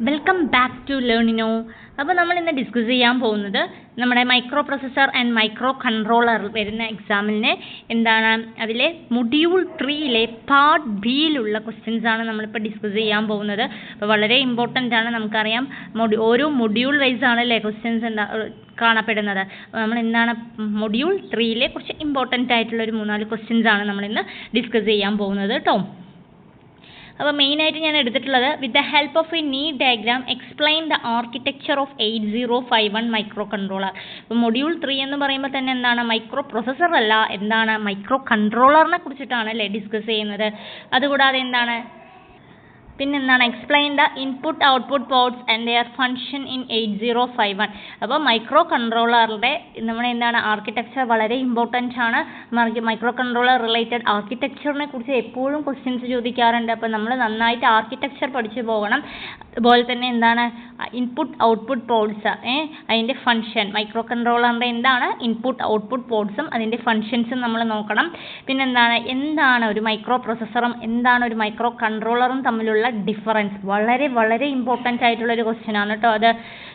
Welcome back to Learnino. അപ്പോൾ നമ്മൾ ഇന്ന് ഡിസ്കസ് ചെയ്യാൻ പോകുന്നത് നമ്മുടെ micro processor and micro controller വരുന്ന എക്സാമിന് എന്താണ് അതിലെ മൊഡ്യൂൾ 3-ലെ പാർട്ട് ബിയിലുള്ള ക്വസ്റ്റ്യൻസ് ആണ് നമ്മളിപ്പോൾ ഡിസ്കസ് ചെയ്യാൻ പോകുന്നത്. അപ്പോൾ വളരെ ഇമ്പോർട്ടൻ്റ് ആണ്. നമുക്കറിയാം ഓരോ മൊഡ്യൂൾ വൈസ് ആണല്ലേ ക്വസ്റ്റ്യൻസ് കാണപ്പെടുന്നത്. നമ്മൾ എന്താണ് മൊഡ്യൂൾ 3-ലെ കുറച്ച് ഇമ്പോർട്ടൻ്റ് ആയിട്ടുള്ള ഒരു 3-4 ക്വസ്റ്റ്യൻസ് ആണ് നമ്മളിന്ന് ഡിസ്കസ് ചെയ്യാൻ പോകുന്നത് കേട്ടോ. അപ്പോൾ മെയിനായിട്ട് ഞാൻ എടുത്തിട്ടുള്ളത് with the help of a neat diagram explain the architecture of 8051 micro controller. ഇപ്പോൾ മൊഡ്യൂൾ 3 എന്ന് പറയുമ്പോൾ തന്നെ എന്താണ് മൈക്രോ പ്രൊസസ്സർ അല്ല, എന്താണ് മൈക്രോ കൺട്രോളറിനെ കുറിച്ചിട്ടാണ് അല്ലേ ഡിസ്കസ് ചെയ്യുന്നത്. അതുകൂടാതെ എന്താണ് പിന്നെന്താണ് explain the input output ports and their function in 8051. അപ്പോൾ മൈക്രോ കൺട്രോളറിൻ്റെ നമ്മുടെ എന്താണ് ആർക്കിടെക്ചർ വളരെ ഇമ്പോർട്ടൻ്റ് ആണ്. മൈക്രോ കൺട്രോളർ റിലേറ്റഡ് ആർക്കിടെക്ചറിനെ കുറിച്ച് എപ്പോഴും ക്വസ്റ്റ്യൻസ് ചോദിക്കാറുണ്ട്. അപ്പോൾ നമ്മൾ നന്നായിട്ട് ആർക്കിടെക്ചർ പഠിച്ചു പോകണം. അതുപോലെ തന്നെ എന്താണ് ഇൻപുട്ട് ഔട്ട്പുട്ട് പോർട്സ്, അതിൻ്റെ ഫങ്ഷൻ, മൈക്രോ കൺട്രോളറിൻ്റെ എന്താണ് ഇൻപുട്ട് ഔട്ട്പുട്ട് പോർട്സും അതിൻ്റെ ഫങ്ഷൻസും നമ്മൾ നോക്കണം. എന്താണ് ഒരു മൈക്രോ പ്രൊസസ്സറും എന്താണ് ഒരു മൈക്രോ കൺട്രോളറും തമ്മിലുള്ള ഡിഫറൻസ് വളരെ വളരെ ഇമ്പോർട്ടൻ്റ് ആയിട്ടുള്ളൊരു ക്വസ്റ്റ്യൻ ആണ് കേട്ടോ അത്.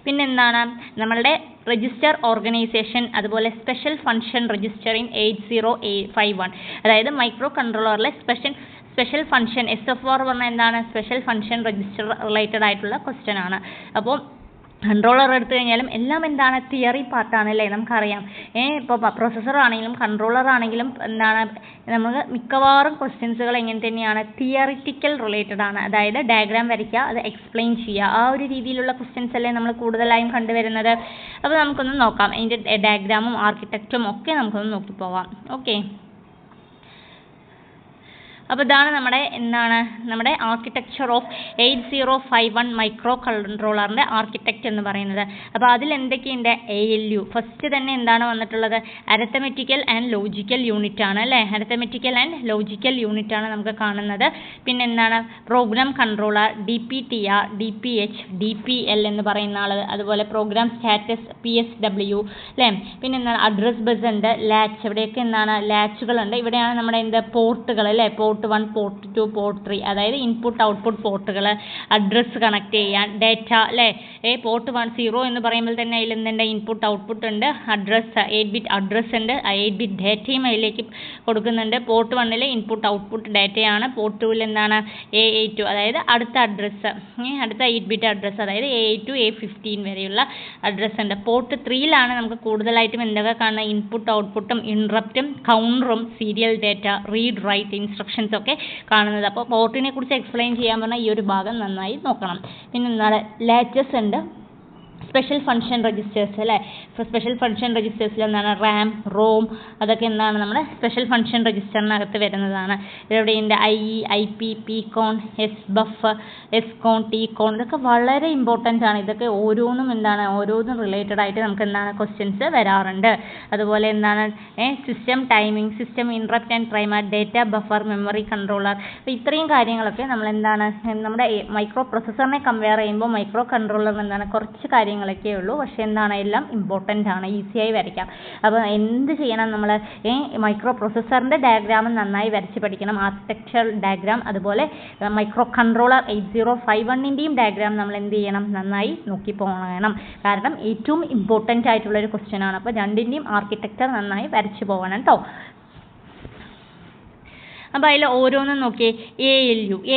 പിന്നെന്താണ് നമ്മളുടെ രജിസ്റ്റർ ഓർഗനൈസേഷൻ, അതുപോലെ സ്പെഷ്യൽ ഫങ്ഷൻ രജിസ്റ്റർ ഇൻ 8051, അതായത് മൈക്രോ കൺട്രോളറിലെ സ്പെഷ്യൽ ഫങ്ഷൻ SFR പറഞ്ഞാൽ എന്താണ് സ്പെഷ്യൽ ഫങ്ഷൻ രജിസ്റ്റർ റിലേറ്റഡ് ആയിട്ടുള്ള ക്വസ്റ്റ്യൻ ആണ്. അപ്പോൾ കൺട്രോളർ എടുത്തു കഴിഞ്ഞാലും എല്ലാം എന്താണ് തിയറി പാർട്ടാണ് അല്ലേ, നമുക്കറിയാം. ഇപ്പോൾ പ്രൊസസ്സർ ആണെങ്കിലും കൺട്രോളർ ആണെങ്കിലും എന്താണ് നമുക്ക് മിക്കവാറും ക്വസ്റ്റ്യൻസുകൾ എങ്ങനെ തന്നെയാണ് തിയറിറ്റിക്കൽ റിലേറ്റഡ് ആണ്. അതായത് ഡയഗ്രാം വരയ്ക്കുക, അത് എക്സ്പ്ലെയിൻ ചെയ്യുക, ആ ഒരു രീതിയിലുള്ള ക്വസ്റ്റ്യൻസ് അല്ലേ നമ്മൾ കൂടുതലായും കണ്ടുവരുന്നത്. അപ്പോൾ നമുക്കൊന്ന് നോക്കാം, അതിൻ്റെ ഡയഗ്രാമും ആർക്കിടെക്റ്റും ഒക്കെ നമുക്കൊന്ന് നോക്കിപ്പോവാം. ഓക്കെ, അപ്പോൾ ഇതാണ് നമ്മുടെ ആർക്കിടെക്ചർ ഓഫ് 8051 മൈക്രോ കൺട്രോളറിൻ്റെ ആർക്കിടെക്റ്റ് എന്ന് പറയുന്നത്. അപ്പോൾ അതിൽ എന്തൊക്കെയുണ്ട്? ALU ഫസ്റ്റ് തന്നെ എന്താണ് വന്നിട്ടുള്ളത്? അരിത്തമെറ്റിക്കൽ ആൻഡ് ലോജിക്കൽ യൂണിറ്റ് ആണ് അല്ലേ. അരിത്തമെറ്റിക്കൽ ആൻഡ് ലോജിക്കൽ യൂണിറ്റ് ആണ് നമുക്ക് കാണുന്നത്. പിന്നെ എന്താണ് program controller, DPTR, DPH, DPL എന്ന് പറയുന്ന ആൾ, അതുപോലെ പ്രോഗ്രാം സ്റ്റാറ്റസ് PSW അല്ലേ. പിന്നെ എന്താണ് അഡ്രസ് ബസ് ഉണ്ട്, ലാച്ച്, ഇവിടെയൊക്കെ എന്താണ് ലാച്ചുകളുണ്ട്. ഇവിടെയാണ് നമ്മുടെ പോർട്ടുകൾ അല്ലേ, പോർട്ട് 1, പോർട്ട് 2, പോർട്ട് 3, അതായത് ഇൻപുട്ട് ഔട്ട്പുട്ട് പോർട്ടുകൾ, അഡ്രസ്സ് കണക്ട് ചെയ്യാൻ, ഡേറ്റ അല്ലേ. പോർട്ട് 0 എന്ന് പറയുമ്പോൾ തന്നെ അതിൽ എന്തുണ്ട് ഇൻപുട്ട് ഔട്ട്പുട്ട് ഉണ്ട്, അഡ്രസ്സ് 8-bit അഡ്രസ്സ് ഉണ്ട്, 8-bit ഡേറ്റയും അതിലേക്ക് കൊടുക്കുന്നുണ്ട്. പോർട്ട് 1-ൽ ഇൻപുട്ട് ഔട്ട്പുട്ട് ഡേറ്റയാണ്. പോർട്ട് 2-ൽ എന്താണ് A82, അതായത് അടുത്ത അഡ്രസ്സ്, അടുത്ത 8-bit അഡ്രസ്സ്, അതായത് A8 A15 വരെയുള്ള അഡ്രസ്സ് ഉണ്ട്. പോർട്ട് 3-ലാണ് നമുക്ക് കൂടുതലായിട്ടും എന്തൊക്കെ കാണുന്നത് ഇൻപുട്ട് ഔട്ട്പുട്ടും ഇൻറപ്റ്റും കൗണ്ടറും serial data, read write instructions ഒക്കെ കാണുന്നത്. അപ്പോൾ പോർട്ടിനെ കുറിച്ച് എക്സ്പ്ലെയിൻ ചെയ്യാൻ പറഞ്ഞാൽ ഈ ഒരു ഭാഗം നന്നായി നോക്കണം. പിന്നെ എന്താണ് ലാച്ചസ് ഉണ്ട്, സ്പെഷ്യൽ ഫങ്ഷൻ രജിസ്റ്റേഴ്സ് അല്ലേ. സ്പെഷ്യൽ ഫങ്ഷൻ രജിസ്റ്റേഴ്സിൽ എന്താണ് റാം, റോം, അതൊക്കെ എന്താണ് നമ്മുടെ സ്പെഷ്യൽ ഫങ്ഷൻ രജിസ്റ്ററിനകത്ത് വരുന്നതാണ്. ഇവിടെയുണ്ട് IE, IP, PCON, SBUF, SCON, TCON, ഇതൊക്കെ വളരെ ഇമ്പോർട്ടൻ്റ് ആണ്. ഇതൊക്കെ ഓരോന്നും റിലേറ്റഡ് ആയിട്ട് നമുക്ക് എന്താണ് ക്വസ്റ്റ്യൻസ് വരാറുണ്ട്. അതുപോലെ എന്താണ് system timing, system interrupt and timer, data buffer, memory controller. അപ്പോൾ ഇത്രയും കാര്യങ്ങളൊക്കെ നമ്മൾ എന്താണ് നമ്മുടെ മൈക്രോ പ്രൊസസ്സറിനെ കമ്പയർ ചെയ്യുമ്പോൾ മൈക്രോ കൺട്രോളർ എന്താണ് കുറച്ച് കാര്യങ്ങളൊക്കെ ഉള്ളൂ, പക്ഷേ എന്താണ് എല്ലാം ഇമ്പോർട്ടൻ്റ് ആണ്, ഈസിയായി വരയ്ക്കാം. അപ്പോൾ എന്ത് ചെയ്യണം നമ്മൾ മൈക്രോ പ്രൊസസ്സറിൻ്റെ ഡയഗ്രാം നന്നായി വരച്ച് പഠിക്കണം, ആർക്കിടെക്ചർ ഡയഗ്രാം. അതുപോലെ മൈക്രോ കൺട്രോളർ 8051-ൻ്റെയും ഡയഗ്രാം നമ്മൾ എന്ത് ചെയ്യണം നന്നായി നോക്കി പോകണം. കാരണം ഏറ്റവും ഇമ്പോർട്ടൻ്റ് ആയിട്ടുള്ളൊരു ക്വസ്റ്റ്യൻ ആണ്. അപ്പോൾ രണ്ടിൻ്റെയും ആർക്കിടെക്ചർ നന്നായി വരച്ച് പോകണം കേട്ടോ. അപ്പോൾ അതിൽ ഓരോന്നും നോക്കിയേ.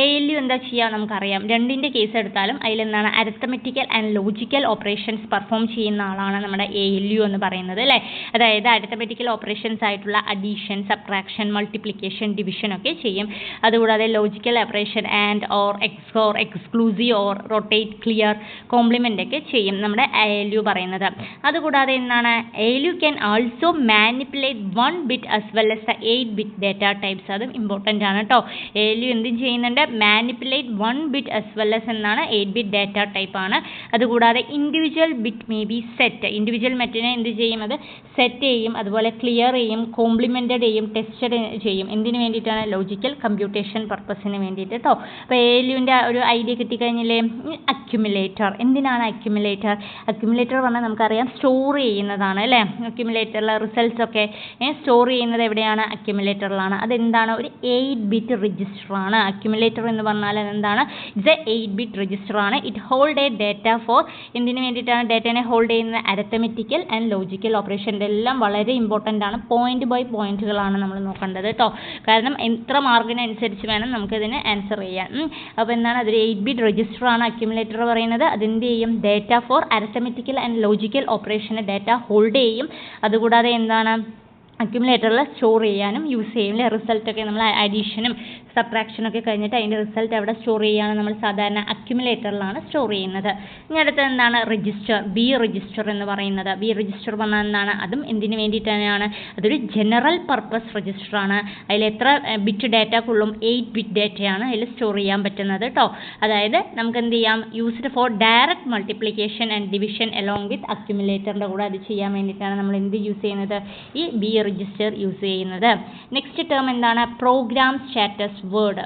ALU എന്താ ചെയ്യുക നമുക്കറിയാം. രണ്ടിൻ്റെ കേസ് എടുത്താലും അതിലെന്താണ് arithmetical and logical operations perform ചെയ്യുന്ന ആളാണ് നമ്മുടെ ALU എന്ന് പറയുന്നത് അല്ലേ. അതായത് അരിത്തമെറ്റിക്കൽ ഓപ്പറേഷൻസ് ആയിട്ടുള്ള അഡീഷൻ, സബ്ട്രാക്ഷൻ, മൾട്ടിപ്ലിക്കേഷൻ, ഡിവിഷൻ ഒക്കെ ചെയ്യും. അതുകൂടാതെ logical operation and or XOR, exclusive or, rotate, clear, complement ഒക്കെ ചെയ്യും നമ്മുടെ ALU പറയുന്നത്. അതുകൂടാതെ എന്താണ് ALU can also manipulate 1 bit as well as the 8-bit data types. അതും ഇമ്പോർട്ടൻ്റ് ആണ് കേട്ടോ. ALU എന്തും ചെയ്യുന്നുണ്ട് manipulate 1 bit as well as എന്നാണ് 8-bit ഡേറ്റ ടൈപ്പ് ആണ്. അതുകൂടാതെ individual bit may be set, individual ബിറ്റിനെ എന്ത് ചെയ്യും അത് സെറ്റ് ചെയ്യും. അതുപോലെ ക്ലിയർ ചെയ്യും, കോംപ്ലിമെൻറ്റഡ് ചെയ്യും, ടെസ്റ്റഡ് ചെയ്യും. എന്തിനു വേണ്ടിയിട്ടാണ്? ലോജിക്കൽ കമ്പ്യൂട്ടേഷൻ പർപ്പസിന് വേണ്ടിയിട്ട് കേട്ടോ. അപ്പോൾ ALUവിൻ്റെ ഒരു ഐഡിയ കിട്ടിക്കഴിഞ്ഞില്ലേ. അക്യുമുലേറ്റർ. എന്തിനാണ് അക്യുമുലേറ്റർ? അക്യുമുലേറ്റർ പറഞ്ഞാൽ നമുക്കറിയാം സ്റ്റോർ ചെയ്യുന്നതാണ് അല്ലേ? അക്യുമുലേറ്ററിലെ റിസൾട്ട്സ് ഒക്കെ സ്റ്റോർ ചെയ്യുന്നത് എവിടെയാണ്? അക്യുമുലേറ്ററിലാണ്. അതെന്താണ്? ഒരു 8-ബിറ്റ് രജിസ്റ്ററാണ്. അക്യുമുലേറ്റർ എന്ന് പറഞ്ഞാൽ എന്താണ്? ഇറ്റ്സ് എ 8-ബിറ്റ് രജിസ്റ്ററാണ്. It hold a data for എന്തിനു വേണ്ടിയിട്ടാണ് ഡേറ്റനെ ഹോൾഡ് ചെയ്യുന്നത്? Arithmetical and logical operation. ഇതെല്ലാം വളരെ ഇമ്പോർട്ടൻ്റ് ആണ്. പോയിന്റ് ബൈ പോയിന്റുകളാണ് നമ്മൾ നോക്കേണ്ടത് കേട്ടോ. കാരണം എത്ര മാർക്കിനനുസരിച്ച് വേണം നമുക്കിതിന് ആൻസർ ചെയ്യാൻ. അപ്പോൾ എന്താണ്? അതൊരു 8-ബിറ്റ് രജിസ്റ്ററാണ് അക്യുമുലേറ്റർ പറയുന്നത്. അതെന്ത് ചെയ്യും? Data for arithmetical and logical ഓപ്പറേഷന് ഡേറ്റ ഹോൾഡ് ചെയ്യും. അതുകൂടാതെ എന്താണ്? അക്യുമുലേറ്ററിൽ സ്റ്റോർ ചെയ്യാനും യൂസ് ചെയ്യും അല്ലേ? റിസൾട്ടൊക്കെ നമ്മൾ അഡീഷനും സബ്ട്രാക്ഷനൊക്കെ കഴിഞ്ഞിട്ട് അതിൻ്റെ റിസൾട്ട് അവിടെ സ്റ്റോർ ചെയ്യുകയാണ് നമ്മൾ സാധാരണ അക്യുമുലേറ്ററിലാണ് സ്റ്റോർ ചെയ്യുന്നത്. ഇനി അടുത്ത എന്താണ്? രജിസ്റ്റർ. ബി രജിസ്റ്റർ എന്ന് പറയുന്നത്. ബി രജിസ്റ്റർ പറഞ്ഞാൽ എന്താണ്? അതും എന്തിനു വേണ്ടിയിട്ടാണ്? അതൊരു ജനറൽ പർപ്പസ് രജിസ്റ്ററാണ്. അതിൽ എത്ര ബിറ്റ് ഡേറ്റ കൊള്ളും? 8-ബിറ്റ് ഡേറ്റയാണ് അതിൽ സ്റ്റോർ ചെയ്യാൻ പറ്റുന്നത് കേട്ടോ. അതായത് നമുക്ക് എന്ത് ചെയ്യാം? Used for direct multiplication and division along with അക്യുമുലേറ്ററിൻ്റെ കൂടെ അത് ചെയ്യാൻ വേണ്ടിയിട്ടാണ് നമ്മൾ എന്ത് യൂസ് ചെയ്യുന്നത്? ഈ ബി രജിസ്റ്റർ യൂസ് ചെയ്യുന്നത്. നെക്സ്റ്റ് ടേം എന്താണ്? Program status word.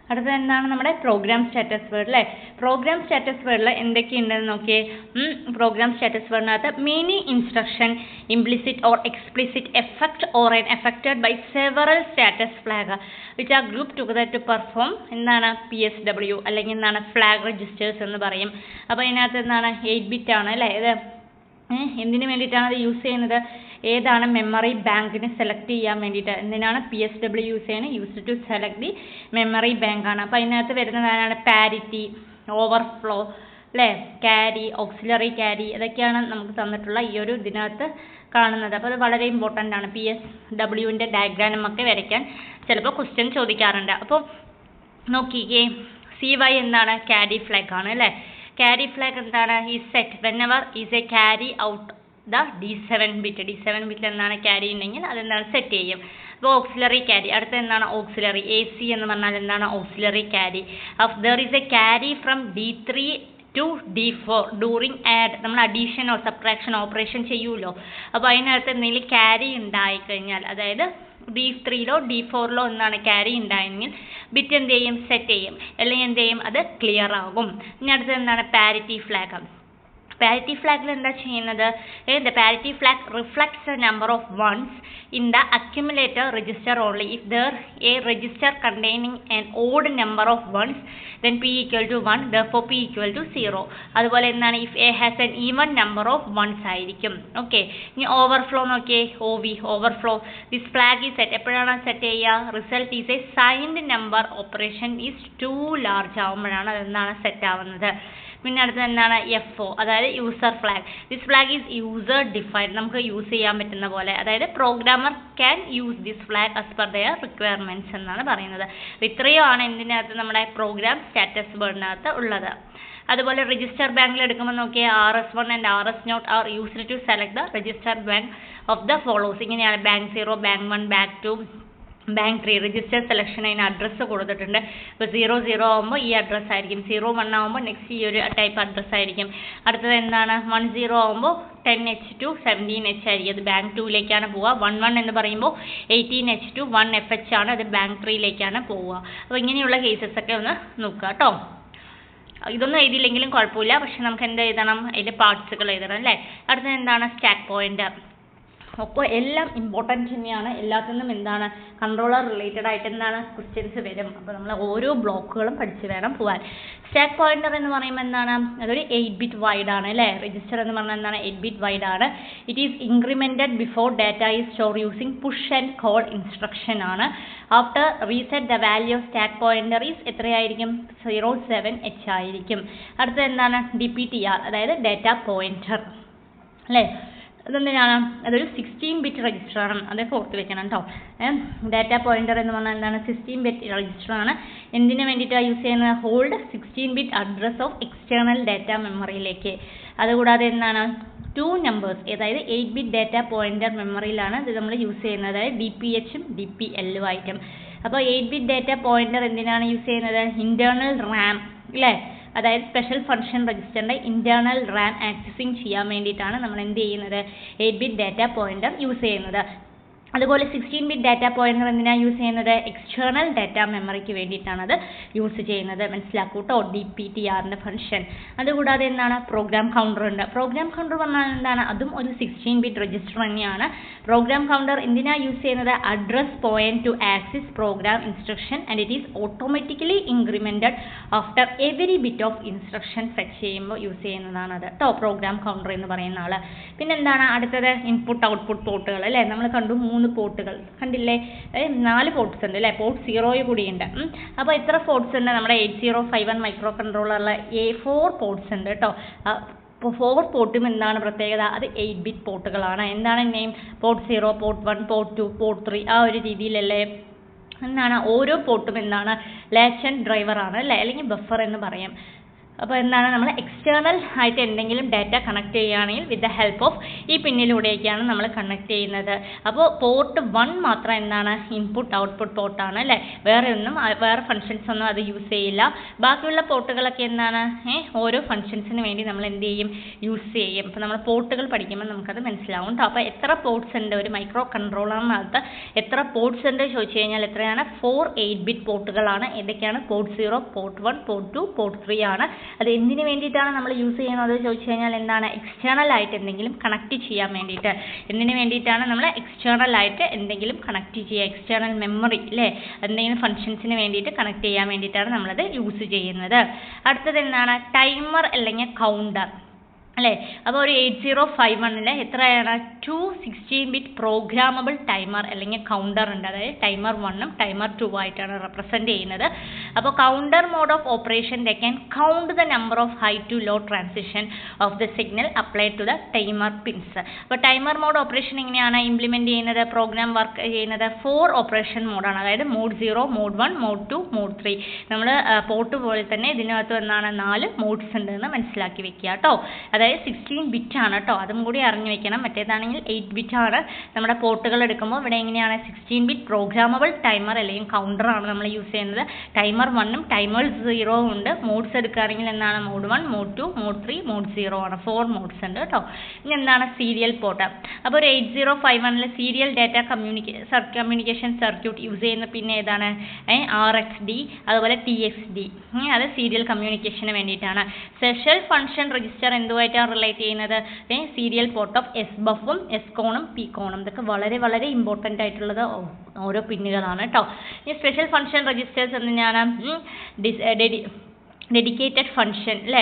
അടുത്തത് എന്താണ്? നമ്മുടെ പ്രോഗ്രാം സ്റ്റാറ്റസ് വേർഡ് അല്ലേ? പ്രോഗ്രാം സ്റ്റാറ്റസ് വേർഡിൽ എന്തൊക്കെയുണ്ടെന്ന് നോക്കിയേ. പ്രോഗ്രാം സ്റ്റാറ്റസ് വേർഡിനകത്ത് many instruction implicit or explicit effect or an affected by several status flag which are group together to perform എന്താണ്? PSW അല്ലെങ്കിൽ എന്താണ്? ഫ്ലാഗ് രജിസ്റ്റേഴ്സ് എന്ന് പറയും. അപ്പോൾ ഇതിനകത്ത് എന്താണ്? 8-ബിറ്റ് ആണ് അല്ലേ? ഇത് എന്തിനു വേണ്ടിയിട്ടാണ് അത് യൂസ് ചെയ്യുന്നത്? ഏതാണ്? മെമ്മറി ബാങ്കിന് സെലക്ട് ചെയ്യാൻ വേണ്ടിയിട്ട്. എന്തിനാണ് PSW യൂസ് ചെയ്യുന്നത്? Use to select the memory bank ആണ്. അപ്പോൾ അതിനകത്ത് വരുന്നതാണ് പാരിറ്റി, ഓവർഫ്ലോ അല്ലേ? ക്യാരി, ഓക്സിലറി ക്യാരി, ഇതൊക്കെയാണ് നമുക്ക് തന്നിട്ടുള്ള ഈ ഒരു ഇതിനകത്ത് കാണുന്നത്. അപ്പോൾ അത് വളരെ ഇമ്പോർട്ടൻ്റ് ആണ്. PSWൻ്റെ ഡയഗ്രാമൊക്കെ വരയ്ക്കാൻ ചിലപ്പോൾ ക്വസ്റ്റ്യൻ ചോദിക്കാറുണ്ട്. അപ്പോൾ നോക്കിക്കേ, CY എന്താണ്? ക്യാരി ഫ്ലാഗ് ആണ് അല്ലേ? ക്യാരി ഫ്ലാഗ് എന്താണ്? ഈ set whenever is a carry out the D7 bit. D7 ബിറ്റിൽ എന്താണ്? ക്യാരി ഉണ്ടെങ്കിൽ അതെന്താണ്? സെറ്റ് ചെയ്യും. അപ്പോൾ ഓക്സിലറി ക്യാരി. അടുത്ത എന്താണ്? ഓക്സിലറി. AC എന്ന് പറഞ്ഞാൽ എന്താണ്? Auxiliary carry. There is a carry from D3 to D4 during add. നമ്മൾ അഡീഷനോ സബ്ട്രാക്ഷനോ ഓപ്പറേഷൻ ചെയ്യുമല്ലോ. അപ്പോൾ അതിനകത്ത് എന്തെങ്കിലും ക്യാരി ഉണ്ടായിക്കഴിഞ്ഞാൽ, അതായത് D3-ലോ D4-ലോ എന്താണ്? ക്യാരി ഉണ്ടായെങ്കിൽ ബിറ്റ് എന്ത് ചെയ്യും? സെറ്റ് ചെയ്യും. അല്ലെങ്കിൽ എന്ത് ചെയ്യും? അത് ക്ലിയർ ആകും. ഇനി അടുത്തത് എന്താണ്? Parity flag. പാരിറ്റി ഫ്ലാഗിൽ എന്താ ചെയ്യുന്നത്? The parity flag reflects the number of ones in the accumulator register only. If there a register containing an odd number of ones, then P equal to 1, therefore P equal to 0. അതുപോലെ എന്താണ്? if A has an even number of ones ആയിരിക്കും. Okay. ഇനി overflow നോക്കിയേ. OV overflow. This flag is set. എപ്പോഴാണ് set ചെയ്യുക? Result is a signed number operation is too large ആവുമ്പോഴാണ് അതെന്താണ്? Set ആവുന്നത്. പിന്നെ അടുത്തത് എന്താണ്? FO, അതായത് user flag. This flag is user defined. നമുക്ക് യൂസ് ചെയ്യാൻ പറ്റുന്ന പോലെ, അതായത് programmer can use this flag as per their requirements എന്നാണ് പറയുന്നത്. ഇത്രയുമാണ് എന്തിനകത്ത്? നമ്മുടെ പ്രോഗ്രാം സ്റ്റാറ്റസ് വേർഡിനകത്ത് ഉള്ളത്. അതുപോലെ രജിസ്റ്റർ ബാങ്കിൽ എടുക്കുമ്പോൾ നോക്കിയാൽ RS1 and RS0 are used to select the register bank of the follows. ഇങ്ങനെയാണ് bank 0, bank 1, bank 2, bank 3. Register selection അതിന് അഡ്രസ്സ് കൊടുത്തിട്ടുണ്ട്. ഇപ്പോൾ 00 ആകുമ്പോൾ ഈ അഡ്രസ്സ് ആയിരിക്കും. 01 ആകുമ്പോൾ നെക്സ്റ്റ് ഈ ഒരു ടൈപ്പ് അഡ്രസ്സ് ആയിരിക്കും. അടുത്തത് എന്താണ്? 10 ആകുമ്പോൾ 10H to 17H ആയിരിക്കും. അത് ബാങ്ക് 2ലേക്കാണ് പോവുക. 11 എന്ന് പറയുമ്പോൾ 18H to 1FH ആണ്. അത് ബാങ്ക് 3ലേക്കാണ് പോവുക. അപ്പോൾ ഇങ്ങനെയുള്ള കേസസ് ഒക്കെ ഒന്ന് നോക്കുക കേട്ടോ. ഇതൊന്നും എഴുതിയില്ലെങ്കിലും കുഴപ്പമില്ല. പക്ഷെ നമുക്ക് എന്ത് എഴുതണം? അതിൻ്റെ പാർട്സുകൾ എഴുതണം അല്ലേ? അടുത്തത് എന്താണ്? Stack pointer. അപ്പോൾ എല്ലാം ഇമ്പോർട്ടൻറ്റ് തന്നെയാണ്. എല്ലാത്തിനും എന്താണ്? കൺട്രോളർ റിലേറ്റഡ് ആയിട്ട് എന്താണ്? ക്വസ്റ്റ്യൻസ് വരും. അപ്പോൾ നമ്മൾ ഓരോ ബ്ലോക്കുകളും പഠിച്ച് വേണം പോകാൻ. സ്റ്റാക്ക് പോയിന്റർ എന്ന് പറയുമ്പോൾ എന്താണ്? അതൊരു 8-ബിറ്റ് വൈഡ് ആണ് അല്ലേ? രജിസ്റ്റർ എന്ന് പറഞ്ഞാൽ എന്താണ്? 8-ബിറ്റ് വൈഡ് ആണ്. It is incremented before data is store using push and call instruction ആണ്. After reset the value of stack pointer is എത്രയായിരിക്കും? 07H ആയിരിക്കും. അടുത്തത് എന്താണ്? DPTR, അതായത് ഡാറ്റ പോയിന്റർ അല്ലേ? അതെന്തിനാണ്? അതൊരു 16-ബിറ്റ് രജിസ്റ്ററാണ്. അതൊക്കെ ഓർത്ത് വെക്കണം കേട്ടോ. ഡാറ്റ പോയിന്റർ എന്ന് പറഞ്ഞാൽ എന്താണ്? 16-ബിറ്റ് രജിസ്റ്ററാണ്. എന്തിനു വേണ്ടിയിട്ടാണ് യൂസ് ചെയ്യുന്നത്? ഹോൾഡ് 16-ബിറ്റ് അഡ്രസ് ഓഫ് എക്സ്റ്റേണൽ ഡാറ്റ മെമ്മറിയിലേക്ക്. അതുകൂടാതെ എന്താണ്? 2 നമ്പേഴ്സ്, അതായത് 8-ബിറ്റ് ഡാറ്റ പോയിന്റർ മെമ്മറിയിലാണ് ഇത് നമ്മൾ യൂസ് ചെയ്യുന്നത്. അതായത് DPHും DPLും ആയിട്ടും. അപ്പോൾ 8-ബിറ്റ് ഡാറ്റ പോയിന്റർ എന്തിനാണ് യൂസ് ചെയ്യുന്നത്? ഇന്റേണൽ റാം അല്ലേ? അതായത് സ്പെഷ്യൽ ഫംഗ്ഷൻ രജിസ്റ്ററിൻ്റെ ഇന്റേണൽ റാം ആക്സസിങ് ചെയ്യാൻ വേണ്ടിയിട്ടാണ് നമ്മൾ എന്ത് ചെയ്യുന്നത്? 8-ബിറ്റ് ഡാറ്റ പോയിന്റർ യൂസ് ചെയ്യുന്നത്. അതുപോലെ 16-bit ഡാറ്റ പോയിന്റർ എന്തിനാണ് യൂസ് ചെയ്യുന്നത്? എക്സ്റ്റേണൽ ഡാറ്റ മെമ്മറിക്ക് വേണ്ടിയിട്ടാണ് അത് യൂസ് ചെയ്യുന്നത്. മനസ്സിലാക്കൂ കേട്ടോ, DPTRന്റെ ഫംഗ്ഷൻ. അതുകൂടാതെ എന്താണ്? പ്രോഗ്രാം കൗണ്ടർ ഉണ്ട്. പ്രോഗ്രാം കൗണ്ടർ പറഞ്ഞാൽ എന്താണ്? അതും ഒരു 16-bit രജിസ്റ്റർ തന്നെയാണ്. പ്രോഗ്രാം കൗണ്ടർ എന്തിനാണ് യൂസ് ചെയ്യുന്നത്? Address point to access program instruction and it is automatically incremented after every bit of instruction fetch ചെയ്യുമ്പോൾ യൂസ് ചെയ്യുന്നതാണ് അത് കേട്ടോ, പ്രോഗ്രാം കൗണ്ടർ എന്ന് പറയുന്ന ആള്. പിന്നെന്താണ് അടുത്തത്? ഇൻപുട്ട് ഔട്ട്പുട്ട് പോർട്ടുകൾ അല്ലേ, നമ്മൾ കണ്ടു 3 പോർട്ടുകൾ കണ്ടില്ലേ, 4 പോർട്ട്സ് ഉണ്ട് അല്ലേ, പോർട്ട് 0 കൂടി ഉണ്ട്. അപ്പോൾ എത്ര പോർട്ട്സ് ഉണ്ട് നമ്മുടെ 8051 മൈക്രോ കൺട്രോളറിൽ? 4 പോർട്ട്സ് ഉണ്ട് കേട്ടോ. ഇപ്പോൾ 4 പോർട്ടും എന്താണ് പ്രത്യേകത? അത് 8-bit പോർട്ടുകളാണ്. എന്താണ് name? Port 0, port 1, port 2, port 3 ആ ഒരു രീതിയിലല്ലേ. എന്താണ് ഓരോ പോർട്ടും എന്താണ്? ലാച്ച് ആൻഡ് ഡ്രൈവർ ആണ് അല്ലേ, അല്ലെങ്കിൽ ബഫർ എന്ന് പറയാം. അപ്പോൾ എന്താണ് നമ്മൾ എക്സ്റ്റേണൽ ആയിട്ട് എന്തെങ്കിലും ഡാറ്റ കണക്ട് ചെയ്യുകയാണെങ്കിൽ വിത്ത് ദ ഹെൽപ്പ് ഓഫ് ഈ പിന്നിലൂടെയൊക്കെയാണ് നമ്മൾ കണക്ട് ചെയ്യുന്നത്. അപ്പോൾ പോർട്ട് 1 മാത്രം എന്താണ്? ഇൻപുട്ട് ഔട്ട്പുട്ട് പോർട്ടാണ് അല്ലേ, വേറെ ഫങ്ഷൻസ് ഒന്നും അത് യൂസ് ചെയ്യില്ല. ബാക്കിയുള്ള പോർട്ടുകളൊക്കെ എന്താണ്? ഓരോ ഫങ്ഷൻസിന് വേണ്ടി നമ്മൾ എന്ത് ചെയ്യും? യൂസ് ചെയ്യും. അപ്പോൾ നമ്മൾ പോർട്ടുകൾ പഠിക്കുമ്പോൾ നമുക്കത് മനസ്സിലാവും കേട്ടോ. അപ്പോൾ എത്ര പോർട്ട്സ് ഉണ്ട് ഒരു മൈക്രോ കൺട്രോളറിനകത്ത്? എത്ര പോർട്ട്സ് ഉണ്ട് ചോദിച്ചു കഴിഞ്ഞാൽ എത്രയാണ്? 4 8-bit പോർട്ടുകളാണ്. ഏതൊക്കെയാണ്? പോർട്ട് 0, പോർട്ട് 1, പോർട്ട് 2, പോർട്ട് 3 ആണ്. അത് എന്തിനു വേണ്ടിയിട്ടാണ് നമ്മൾ യൂസ് ചെയ്യുന്നത് ചോദിച്ചു കഴിഞ്ഞാൽ എന്താണ്? എക്സ്റ്റേണൽ ആയിട്ട് എന്തെങ്കിലും കണക്ട് ചെയ്യാൻ വേണ്ടിയിട്ട്. എന്തിനു വേണ്ടിയിട്ടാണ് നമ്മൾ എക്സ്റ്റേണൽ ആയിട്ട് എന്തെങ്കിലും കണക്ട് ചെയ്യുക? എക്സ്റ്റേണൽ മെമ്മറി അല്ലേ, എന്തെങ്കിലും ഫങ്ഷൻസിന് വേണ്ടിയിട്ട് കണക്ട് ചെയ്യാൻ വേണ്ടിയിട്ടാണ് നമ്മളത് യൂസ് ചെയ്യുന്നത്. അടുത്തത് എന്താണ്? ടൈമർ അല്ലെങ്കിൽ കൗണ്ടർ അല്ലേ. അപ്പോൾ ഒരു 8051 എത്രയാണ്? 2 16-bit പ്രോഗ്രാമബിൾ ടൈമർ അല്ലെങ്കിൽ കൗണ്ടർ ഉണ്ട്. അതായത് ടൈമർ 1ഉം ടൈമർ 2 ആയിട്ടാണ് റെപ്രസെൻറ്റ് ചെയ്യുന്നത്. അപ്പോൾ counter mode of operation they can count the number of high to low transition of the signal applied to the timer pins. അപ്പോൾ ടൈമർ മോഡ് ഓപ്പറേഷൻ എങ്ങനെയാണ് implement ചെയ്യുന്നത്? Program work ചെയ്യുന്നത് 4 operation മോഡാണ്. അതായത് mode 0, mode 1, mode 2, mode 3. നമ്മൾ port പോലെ തന്നെ ഇതിനകത്ത് എന്താണ് 4 മോഡ്സ് ഉണ്ടെന്ന് മനസ്സിലാക്കി വെക്കുക കേട്ടോ. അതായത് 16-bit ആണ് കേട്ടോ, അതും കൂടി അറിഞ്ഞു വെക്കണം. മറ്റേതാണെങ്കിൽ 8-bit ആണ്. നമ്മുടെ പോർട്ടുകൾ എടുക്കുമ്പോൾ ഇവിടെ എങ്ങനെയാണ്? 16-bit പ്രോഗ്രാമബിൾ ടൈമർ അല്ലെങ്കിൽ കൗണ്ടർ ആണ് നമ്മൾ യൂസ് ചെയ്യുന്നത്. ടൈമർ 1ഉം ടൈമർ 0ഉം ഉണ്ട്. മോഡ്സ് എടുക്കുകയാണെങ്കിൽ എന്താണ്? മോഡ് 1, മോഡ് 2, മോഡ് 3, മോഡ് 0 ആണ്. 4 മോഡ്സ് ഉണ്ട് കേട്ടോ. ഇനി എന്താണ്? Serial port. അപ്പോൾ ഒരു 8051 serial data communication circuit use ചെയ്യുന്ന പിന്നെ ഏതാണ്? RxD അതുപോലെ TxD. അത് സീരിയൽ കമ്മ്യൂണിക്കേഷന് വേണ്ടിയിട്ടാണ്. സ്പെഷ്യൽ ഫംഗ്ഷൻ രജിസ്റ്റർ എന്തുമായിട്ടാണ് റിലേറ്റ് ചെയ്യുന്നത്? സീരിയൽ പോർട്ട് ഓഫ് SBUF-ഉം SCON-ഉം PCON-ഉം. ഇതൊക്കെ വളരെ വളരെ ഇമ്പോർട്ടൻ്റ് ആയിട്ടുള്ളത് ഓരോ പിന്നുകളാണ് കേട്ടോ. ഈ സ്പെഷ്യൽ ഫംഗ്ഷൻ രജിസ്റ്റേഴ്സ് എന്തിനാണ്? ഡെഡിക്കേറ്റഡ് ഫംഗ്ഷൻ അല്ലേ,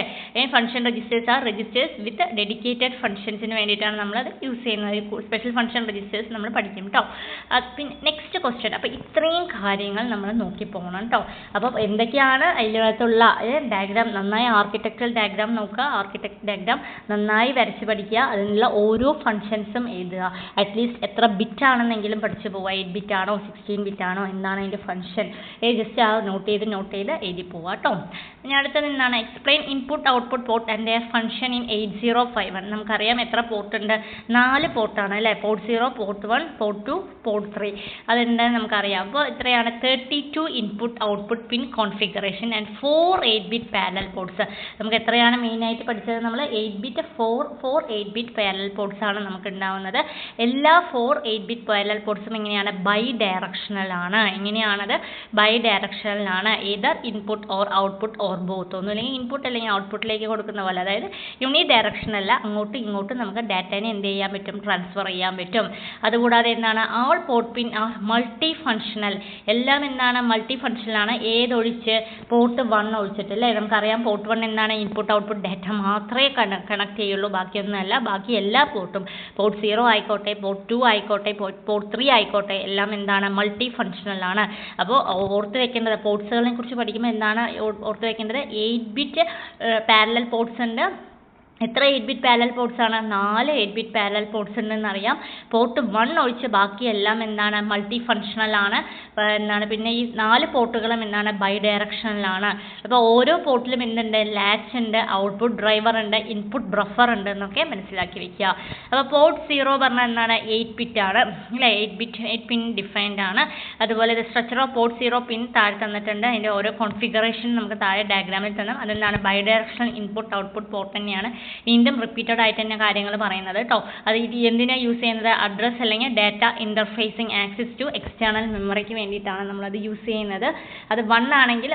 function registers are registers with dedicated ഫംഗ്ഷൻസിന് വേണ്ടിയിട്ടാണ് നമ്മളത് യൂസ് ചെയ്യുന്നത്. സ്പെഷ്യൽ ഫംഗ്ഷൻ രജിസ്റ്റേഴ്സ് നമ്മൾ പഠിക്കും കേട്ടോ. പിന്നെ നെക്സ്റ്റ് ക്വസ്റ്റ്യൻ. അപ്പോൾ ഇത്രയും കാര്യങ്ങൾ നമ്മൾ നോക്കി പോകണം കേട്ടോ. അപ്പോൾ എന്തൊക്കെയാണ് അതിനകത്തുള്ള ഡയഗ്രാം? നന്നായി ആർക്കിടെക്ചറൽ ഡയഗ്രാം നോക്കുക, ആർക്കിടെക്ട് ഡയഗ്രാം നന്നായി വരച്ച് പഠിക്കുക, അതിനുള്ള ഓരോ ഫംഗ്ഷൻസും എഴുതുക. അറ്റ്ലീസ്റ്റ് എത്ര ബിറ്റ് ആണെന്നെങ്കിലും പഠിച്ചു പോവുക. 8-bit ആണോ 16-bit ആണോ എന്താണ് അതിൻ്റെ ഫംഗ്ഷൻ ജസ്റ്റ് ആ നോട്ട് ചെയ്ത് എഴുതി പോവുക കേട്ടോ. ഇനി അടുത്തത് എന്താണ്? Explain input output port and their function in 8051. നമുക്കറിയാം എത്ര പോർട്ട് ഉണ്ട്? 4 പോർട്ടാണ് അല്ലേ. പോർട്ട് 0, പോർട്ട് 1, പോർട്ട് 2, പോർട്ട് 3 അതുണ്ട് നമുക്കറിയാം. അപ്പോൾ എത്രയാണ്? 32 input output pin configuration and 4 8-bit parallel ports. നമുക്ക് എത്രയാണ് മെയിനായിട്ട് പഠിച്ചത്? നമ്മൾ 8-bit 4 8-bit പാരലൽ പോർട്ട്സ് ആണ് നമുക്ക് ഉണ്ടാവുന്നത്. എല്ലാ 4 8-bit പാരലൽ പോർട്ട്സും എങ്ങനെയാണ്? ബൈ ഡയറക്ഷണൽ ആണ്. എങ്ങനെയാണത്? ബൈ ഡയറക്ഷണൽ ആണ്. either input or output or both. ഒന്നുമില്ലെങ്കിൽ ഇൻപുട്ട് അല്ലെങ്കിൽ ഔട്ട്പുട്ടിലേക്ക് കൊടുക്കുന്ന പോലെ, അതായത് യൂണി ഡയറക്ഷൻ അല്ല, അങ്ങോട്ടും ഇങ്ങോട്ടും നമുക്ക് ഡാറ്റനെ എന്ത് ചെയ്യാൻ പറ്റും? ട്രാൻസ്ഫർ ചെയ്യാൻ പറ്റും. അതുകൂടാതെ എന്താണ്? ആൾ പോർട്ട് പിൻ ആർ മൾട്ടി ഫങ്ഷണൽ. എല്ലാം എന്താണ്? മൾട്ടി ഫങ്ഷണൽ ആണ്. ഏതൊഴിച്ച്? പോർട്ട് 1 ഒഴിച്ചിട്ട് അല്ലേ. നമുക്കറിയാം പോർട്ട് 1 എന്താണ്? ഇൻപുട്ട് ഔട്ട്പുട്ട് ഡാറ്റ മാത്രമേ കണക്ട് ചെയ്യുള്ളൂ, ബാക്കിയൊന്നുമല്ല. ബാക്കി എല്ലാ പോർട്ടും, പോർട്ട് 0 ആയിക്കോട്ടെ, പോർട്ട് 2 ആയിക്കോട്ടെ, പോർട്ട് 3 ആയിക്കോട്ടെ, എല്ലാം എന്താണ്? മൾട്ടി ഫങ്ഷണൽ ആണ്. അപ്പോൾ ഓർത്ത് വെക്കേണ്ടത്, പോർട്ട്സുകളെ കുറിച്ച് പഠിക്കുമ്പോൾ എന്താണ് ഓർത്ത് വെക്കേണ്ടത്? 8-bit പാരലൽ പോർട്ട്സ് ഉണ്ട്. എത്ര 8-bit പാരലൽ പോർട്ട്സ് ആണ്? 4 8-bit പാരലൽ പോർട്ട്സ് ഉണ്ടെന്ന് അറിയാം. പോർട്ട് 1 ഒഴിച്ച് ബാക്കിയെല്ലാം എന്താണ്? മൾട്ടി ഫങ്ഷണൽ ആണ്. എന്താണ് പിന്നെ ഈ 4 പോർട്ടുകളും എന്താണ്? ബൈ ഡയറക്ഷണലാണ്. അപ്പോൾ ഓരോ പോർട്ടിലും എന്തുണ്ട്? ലാച്ച് ഉണ്ട്, ഔട്ട്പുട്ട് ഡ്രൈവർ ഉണ്ട്, ഇൻപുട്ട് ബഫർ ഉണ്ട് എന്നൊക്കെ മനസ്സിലാക്കി വെക്കുക. അപ്പോൾ പോർട്ട് 0 പറഞ്ഞാൽ എന്താണ്? 8-bit ആണ് അല്ലേ. 8 പിൻ ഡിഫൈൻഡ് ആണ്. അതുപോലെ ഇത് സ്ട്രക്ചർ ഓഫ് പോർട്ട് 0 പിൻ താഴെ തന്നിട്ടുണ്ട്. അതിൻ്റെ ഓരോ കോൺഫിഗറേഷൻ നമുക്ക് താഴെ ഡയഗ്രാമിൽ തന്നെ. അതെന്താണ്? Bidirectional input output port തന്നെയാണ്. വീണ്ടും റിപ്പീറ്റഡ് ആയിട്ട് തന്നെ കാര്യങ്ങൾ പറയുന്നത് കേട്ടോ. അത് ഇത് എന്തിനാണ് യൂസ് ചെയ്യുന്നത്? അഡ്രസ് അല്ലെങ്കിൽ data interfacing access to external മെമ്മറിക്ക് വേണ്ടിയിട്ടാണ് നമ്മളത് യൂസ് ചെയ്യുന്നത്. അത് 1 ആണെങ്കിൽ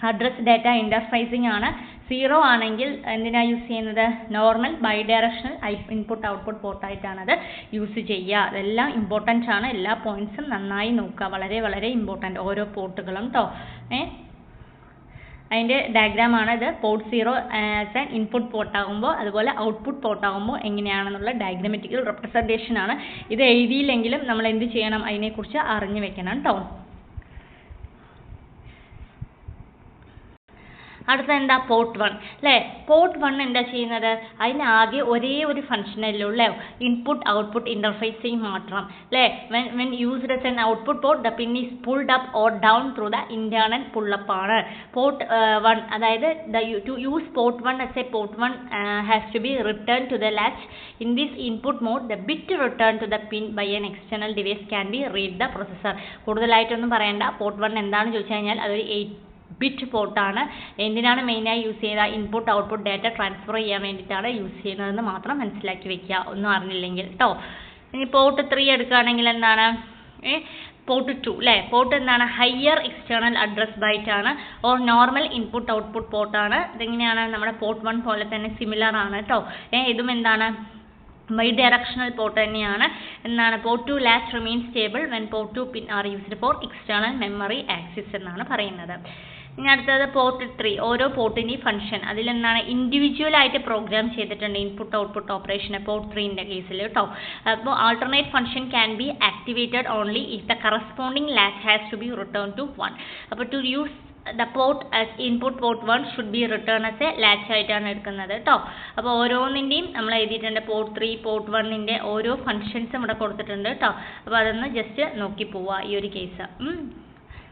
അഡ്രസ് ഡാറ്റ ഇൻ്റർഫേസിങ് ആണ്, 0 ആണെങ്കിൽ എന്തിനാണ് യൂസ് ചെയ്യുന്നത്? Normal bidirectional input output പോർട്ടായിട്ടാണ് അത് യൂസ് ചെയ്യുക. അതെല്ലാം ഇമ്പോർട്ടൻ്റ് ആണ്, എല്ലാ പോയിന്റ്സും നന്നായി നോക്കുക, വളരെ വളരെ ഇമ്പോർട്ടൻ്റ് ഓരോ പോർട്ടുകളും കേട്ടോ. അതിൻ്റെ ഡയഗ്രാമാണ് ഇത്. പോർട്ട് 0 ആസ് എൻ ഇൻപുട്ട് പോർട്ടാകുമ്പോൾ അതുപോലെ ഔട്ട്പുട്ട് പോർട്ടാകുമ്പോൾ എങ്ങനെയാണെന്നുള്ള ഡയഗ്രമാറ്റിക്കൽ റെപ്രസെൻറ്റേഷൻ ആണ്. ഇത് എഴുതിയില്ലെങ്കിലും നമ്മൾ എന്ത് ചെയ്യണം? അതിനെക്കുറിച്ച് അറിഞ്ഞു വെക്കണം കേട്ടോ. അടുത്ത എന്താ? പോർട്ട് 1 അല്ലേ? പോർട്ട് 1 എന്താ ചെയ്യുന്നത്? അതിന് ആകെ ഒരേ ഒരു ഫംഗ്ഷനല്ലേ ഉള്ളൂ, ഇൻപുട്ട് ഔട്ട്പുട്ട് ഇൻ്റർഫേസിങ് മാത്രം അല്ലേ. when used as an output port the pin is pulled up or down through the internal pull up ആണ്. പോർട്ട് 1 അതായത് to use port 1 as a port 1 has to be returned to the latch. In this input mode the bit returned to the pin by an external device can be read the processor. കൂടുതലായിട്ടൊന്നും പറയണ്ട. Port 1 എന്താണെന്ന് ചോദിച്ചു കഴിഞ്ഞാൽ അതൊരു 8-bit പോർട്ടാണ്. എന്തിനാണ് മെയിനായി use ചെയ്യുക? Input output data transfer ചെയ്യാൻ വേണ്ടിയിട്ടാണ് യൂസ് ചെയ്യുന്നതെന്ന് മാത്രം മനസ്സിലാക്കി വെക്കുക, ഒന്നും അറിഞ്ഞില്ലെങ്കിൽ കേട്ടോ. ഇനി പോർട്ട് 3 എടുക്കുകയാണെങ്കിൽ എന്താണ്? പോർട്ട് 2 അല്ലേ? പോർട്ട് എന്താണ്? ഹയർ എക്സ്റ്റേണൽ അഡ്രസ് ബൈറ്റ് ആണ്, ഓർ നോർമൽ ഇൻപുട്ട് ഔട്ട്പുട്ട് പോർട്ടാണ്. ഇതെങ്ങനെയാണ്? നമ്മുടെ പോർട്ട് 1 പോലെ തന്നെ സിമിലർ ആണ് കേട്ടോ. ഇതും എന്താണ്? ബൈ ഡയറക്ഷണൽ പോർട്ട് തന്നെയാണ്. എന്താണ്? Port 2 latch remain stable when port 2 pin are used for external memory access എന്നാണ് പറയുന്നത്. ഇനി അടുത്തത് പോർട്ട് 3. ഓരോ പോർട്ടിൻ്റെയും ഫംഗ്ഷൻ അതിലെന്താണ്? ഇൻഡിവിജ്വൽ ആയിട്ട് പ്രോഗ്രാം ചെയ്തിട്ടുണ്ട് ഇൻപുട്ട് ഔട്ട്പുട്ട് ഓപ്പറേഷൻ പോർട്ട് 3ൻ്റെ കേസിൽ കേട്ടോ. അപ്പോൾ alternate function can be activated only if the corresponding latch has to be return to 1. അപ്പോൾ to use the port as input port 1 should be returned as a latch ആയിട്ടാണ് എടുക്കുന്നത് കേട്ടോ. അപ്പോൾ ഓരോന്നിൻ്റെയും നമ്മൾ എഴുതിയിട്ടുണ്ട്. പോർട്ട് 3 പോർട്ട് 1ൻ്റെ ഓരോ ഫംഗ്ഷൻസും ഇവിടെ കൊടുത്തിട്ടുണ്ട് കേട്ടോ. അപ്പോൾ അതൊന്ന് ജസ്റ്റ് നോക്കി പോവുക ഈ ഒരു കേസ്.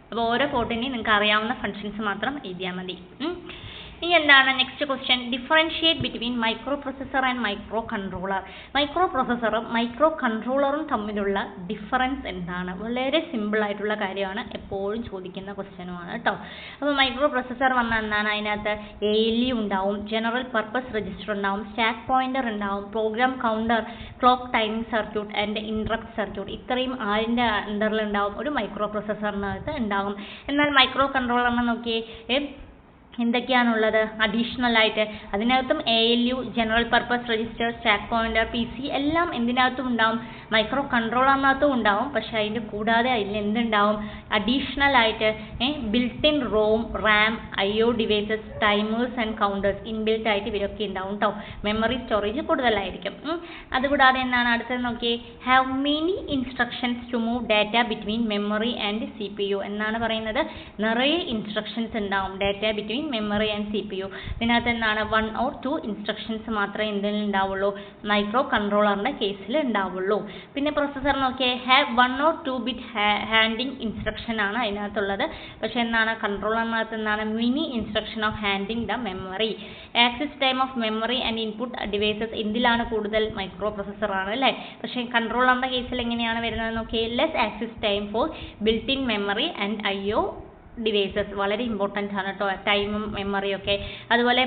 അപ്പോൾ ഓരോ പോർട്ടിൻ്റെയും നിങ്ങൾക്ക് അറിയാവുന്ന ഫംഗ്ഷൻസ് മാത്രം എഴുതിയാൽ മതി. ഇനി എന്താണ് next question? Differentiate between micro processor and micro controller. Micro പ്രൊസസ്സറും മൈക്രോ കൺട്രോളറും തമ്മിലുള്ള ഡിഫറൻസ് എന്താണ്? വളരെ സിമ്പിൾ ആയിട്ടുള്ള കാര്യമാണ്, എപ്പോഴും ചോദിക്കുന്ന ക്വസ്റ്റ്യനുമാണ് കേട്ടോ. അപ്പോൾ മൈക്രോ പ്രൊസസ്സർ വന്നാൽ എന്താണ്? അതിനകത്ത് ALU ഉണ്ടാവും, ജനറൽ പർപ്പസ് രജിസ്റ്റർ ഉണ്ടാവും, സ്റ്റാക്ക് പോയിന്റർ ഉണ്ടാവും, program counter, clock timing circuit and interrupt circuit. ഇത്രയും ആരിൻ്റെ അണ്ടറിൽ ഉണ്ടാവും? ഒരു മൈക്രോ പ്രൊസസ്സറിനകത്ത് ഉണ്ടാവും. എന്നാൽ മൈക്രോ കൺട്രോളറിനെ നോക്കിയേ എന്തൊക്കെയാണുള്ളത് അഡീഷണൽ ആയിട്ട്? അതിനകത്തും ALU, general purpose register, stack pointer, PC എല്ലാം എന്തിനകത്തും ഉണ്ടാവും? മൈക്രോ കൺട്രോളറിനകത്തും ഉണ്ടാവും. പക്ഷേ അതിൻ്റെ കൂടാതെ അതിൽ എന്തുണ്ടാവും? അഡീഷണൽ ആയിട്ട് built in ROM, RAM, IO devices, timers and counters inbuilt ആയിട്ട് ഇവരൊക്കെ ഉണ്ടാവും കേട്ടോ. മെമ്മറി സ്റ്റോറേജ് കൂടുതലായിരിക്കും. അതുകൂടാതെ എന്താണ് അടുത്തത് നോക്കിയേ? Have many instructions to move data between memory and CPU എന്നാണ് പറയുന്നത്. നിറയെ ഇൻസ്ട്രക്ഷൻസ് ഉണ്ടാവും data between memory and CPU. ഇതിനകത്ത് എന്താണ്? 1 or 2 ഇൻസ്ട്രക്ഷൻസ് മാത്രമേ എന്തിൽ ഉണ്ടാവുള്ളൂ? മൈക്രോ കൺട്രോളറിൻ്റെ കേസിൽ ഉണ്ടാവുള്ളൂ. പിന്നെ പ്രൊസസ്സർ നോക്കിയേ, have 1 or 2 bit handling instruction ആണ് അതിനകത്തുള്ളത്. പക്ഷേ എന്താണ്? കൺട്രോളറിനകത്ത് എന്താണ്? Many instruction of handling the memory. Access time of memory and input devices എന്തിലാണ് കൂടുതൽ? മൈക്രോ പ്രൊസസ്സർ ആണ് അല്ലേ. പക്ഷേ കൺട്രോളറിൻ്റെ കേസിൽ എങ്ങനെയാണ് വരുന്നത് നോക്കിയേ? Less access time for built in memory and IO devices. വളരെ ഇമ്പോർട്ടൻ്റ് ആണ് കേട്ടോ ടൈമും മെമ്മറിയും ഒക്കെ. അതുപോലെ